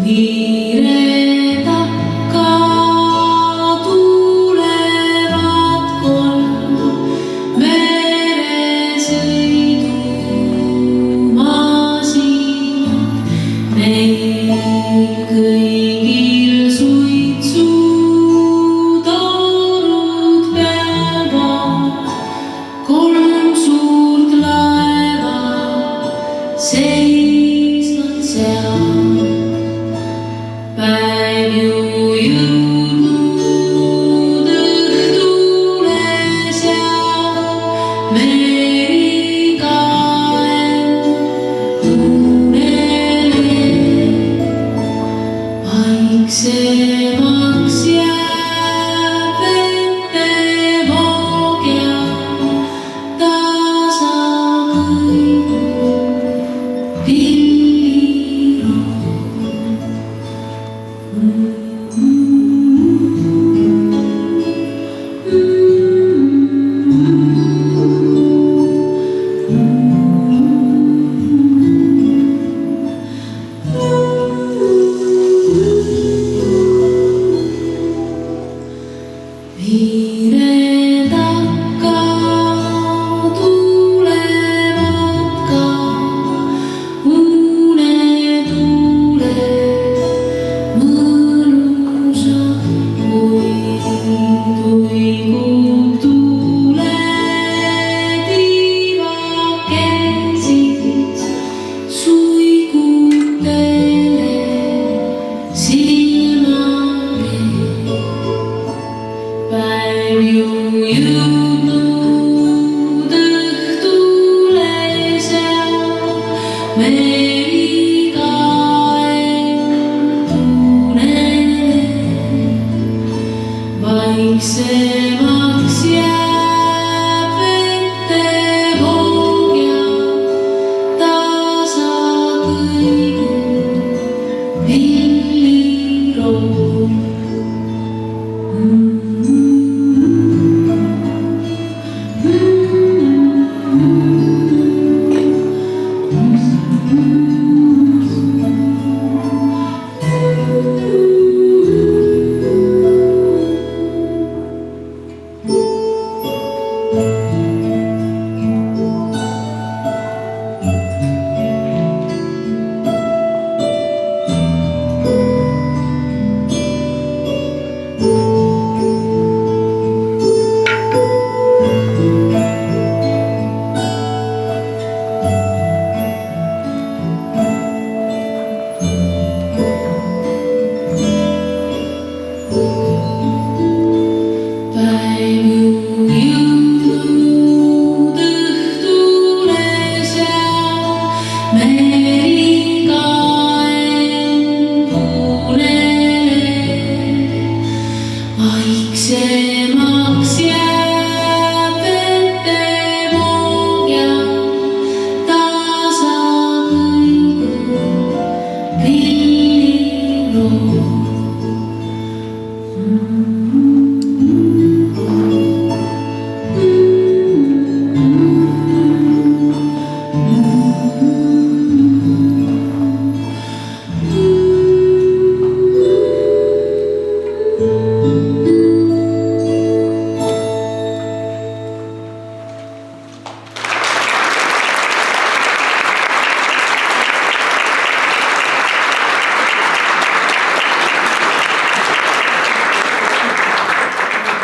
Viire takka tulevad kolm meresõidumasinat. Neil kõigil suitsutorud peavad, kolm suurt laeva seisvad seal. Päev ju jõudnud õhtule seal, meri kaev unele. Vaiksemaks jääb vette voog ja tasa kõigub pilliroog. Viire takka tulevad ka unetuled, mõnusad, kui tuikub tuletiivakesid suikutele silmake. Päev ju jõudnud õhtule seal, meri kaev unele. Vaiksemaks jääb vette voog ja tasa kõigub pilliroog.